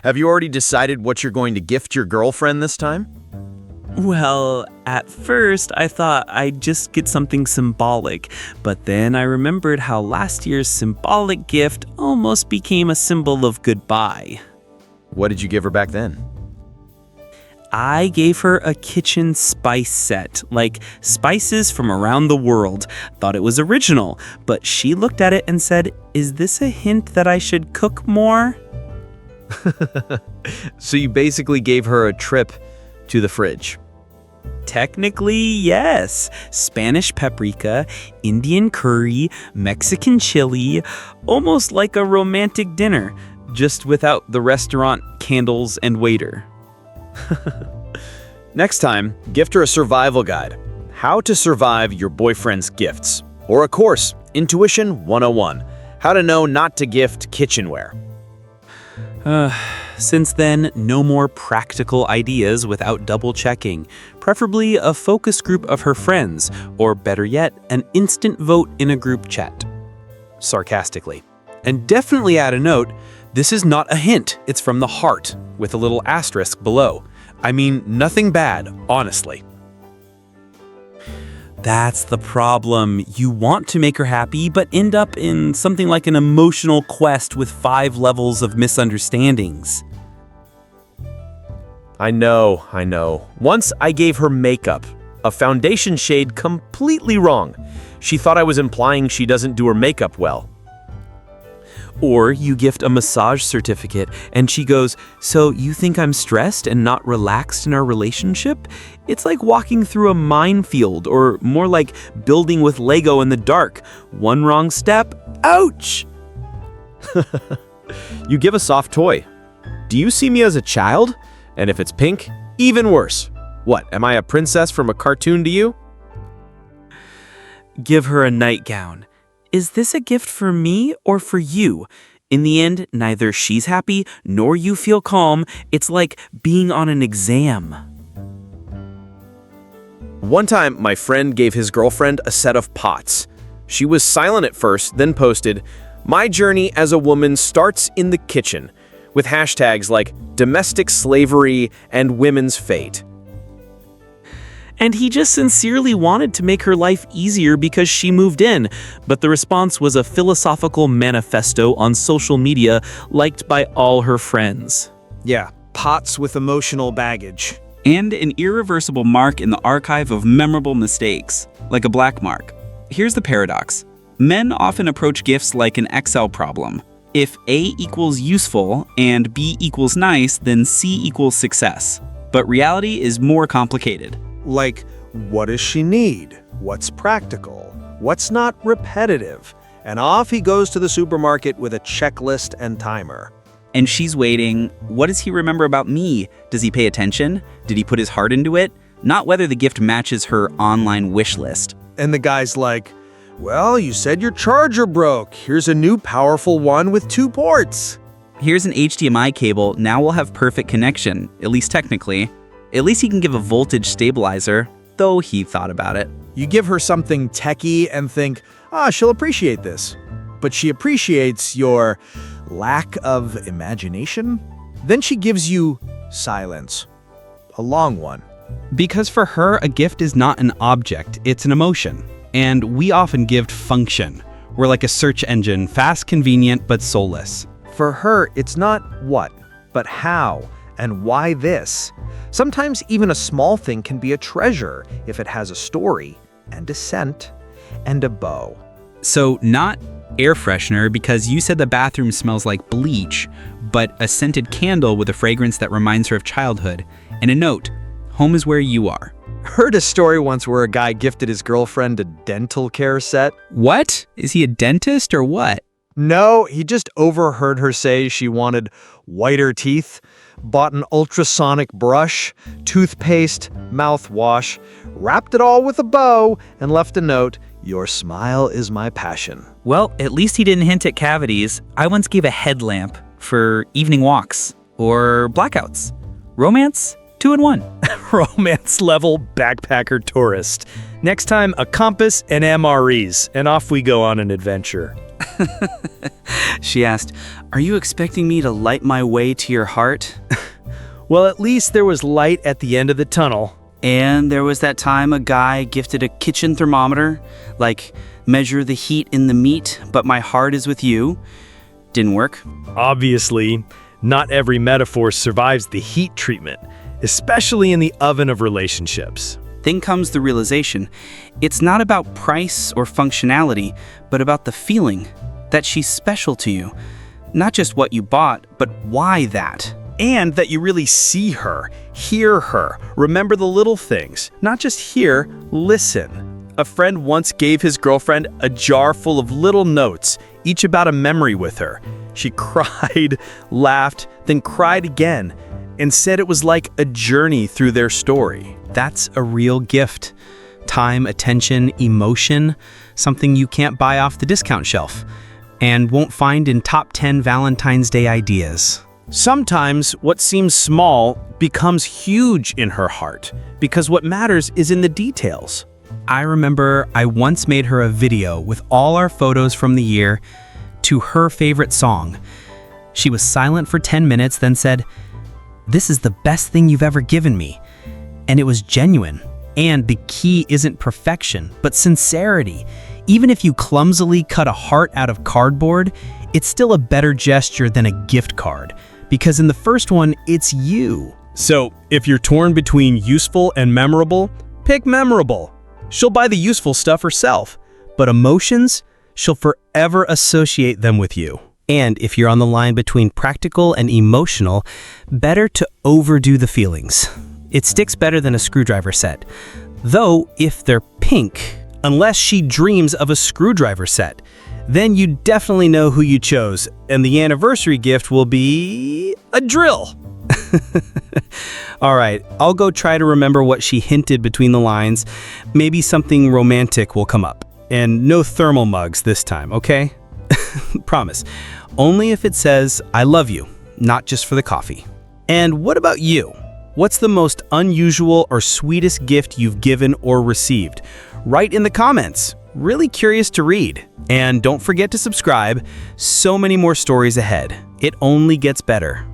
Have you already decided what you're going to gift your girlfriend this time? Well, at first I thought I'd just get something symbolic, but then I remembered how last year's symbolic gift almost became a symbol of goodbye. What did you give her back then? I gave her a kitchen spice set, like spices from around the world. Thought it was original, but she looked at it and said, "Is this a hint that I should cook more?" So you basically gave her a trip to the fridge. Technically, yes. Spanish paprika, Indian curry, Mexican chili, almost like a romantic dinner, just without the restaurant candles and waiter. Next time, gift her a survival guide. How to survive your boyfriend's gifts. Or a course, Intuition 101. How to know not to gift kitchenware. Since then, no more practical ideas without double checking. Preferably a focus group of her friends, or better yet, an instant vote in a group chat. Sarcastically. And definitely add a note, this is not a hint, it's from the heart, with a little asterisk below. I mean, nothing bad, honestly. That's the problem. You want to make her happy, but end up in something like an emotional quest with 5 levels of misunderstandings. I know. Once I gave her makeup, a foundation shade completely wrong. She thought I was implying she doesn't do her makeup well. Or you gift a massage certificate and she goes, "So you think I'm stressed and not relaxed in our relationship?" It's like walking through a minefield, or more like building with Lego in the dark. One wrong step, ouch! You give a soft toy. Do you see me as a child? And if it's pink, even worse. What, am I a princess from a cartoon to you? Give her a nightgown. Is this a gift for me or for you? In the end, neither she's happy nor you feel calm. It's like being on an exam. One time, my friend gave his girlfriend a set of pots. She was silent at first, then posted, "My journey as a woman starts in the kitchen," with hashtags like domestic slavery and women's fate. And he just sincerely wanted to make her life easier because she moved in, but the response was a philosophical manifesto on social media liked by all her friends. Yeah, pots with emotional baggage. And an irreversible mark in the archive of memorable mistakes, like a black mark. Here's the paradox. Men often approach gifts like an Excel problem. If A equals useful and B equals nice, then C equals success. But reality is more complicated. Like, what does she need? What's practical? What's not repetitive? And off he goes to the supermarket with a checklist and timer. And she's waiting. What does he remember about me? Does he pay attention? Did he put his heart into it? Not whether the gift matches her online wish list. And the guy's like, "Well, you said your charger broke. Here's a new powerful one with 2 ports. Here's an HDMI cable. Now we'll have perfect connection, at least technically. At least he can give a voltage stabilizer, though he thought about it. You give her something techie and think, she'll appreciate this. But she appreciates your lack of imagination. Then she gives you silence. A long one. Because for her, a gift is not an object, it's an emotion. And we often gift function. We're like a search engine, fast, convenient, but soulless. For her, it's not what, but how and why this. Sometimes even a small thing can be a treasure if it has a story and a scent and a bow. So not air freshener because you said the bathroom smells like bleach, but a scented candle with a fragrance that reminds her of childhood. And a note, home is where you are. Heard a story once where a guy gifted his girlfriend a dental care set. What? Is he a dentist or what? No, he just overheard her say she wanted whiter teeth, bought an ultrasonic brush, toothpaste, mouthwash, wrapped it all with a bow, and left a note, "Your smile is my passion." Well, at least he didn't hint at cavities. I once gave a headlamp for evening walks or blackouts. Romance? 2 in 1. Romance level backpacker tourist. Next time, a compass and MREs, and off we go on an adventure. She asked, "Are you expecting me to light my way to your heart?" Well, at least there was light at the end of the tunnel. And there was that time a guy gifted a kitchen thermometer, like, measure the heat in the meat, but my heart is with you. Didn't work. Obviously, not every metaphor survives the heat treatment, especially in the oven of relationships. Then comes the realization. It's not about price or functionality, but about the feeling that she's special to you. Not just what you bought, but why that. And that you really see her, hear her, remember the little things. Not just hear, listen. A friend once gave his girlfriend a jar full of little notes, each about a memory with her. She cried, laughed, then cried again, and said it was like a journey through their story. That's a real gift. Time, attention, emotion, something you can't buy off the discount shelf and won't find in top 10 Valentine's Day ideas. Sometimes what seems small becomes huge in her heart, because what matters is in the details. I remember I once made her a video with all our photos from the year to her favorite song. She was silent for 10 minutes, then said, "This is the best thing you've ever given me." And it was genuine. And the key isn't perfection, but sincerity. Even if you clumsily cut a heart out of cardboard, it's still a better gesture than a gift card. Because in the first one, it's you. So, if you're torn between useful and memorable, pick memorable. She'll buy the useful stuff herself, but emotions, she'll forever associate them with you. And if you're on the line between practical and emotional, better to overdo the feelings. It sticks better than a screwdriver set. Though, if they're pink, Unless she dreams of a screwdriver set, then you definitely know who you chose, and the anniversary gift will be a drill. all right, I'll go try to remember what she hinted between the lines. Maybe something romantic will come up. And no thermal mugs this time, okay? Promise. Only if it says, "I love you," not just for the coffee. And what about you? What's the most unusual or sweetest gift you've given or received? Write in the comments. Really curious to read. And don't forget to subscribe. So many more stories ahead. It only gets better.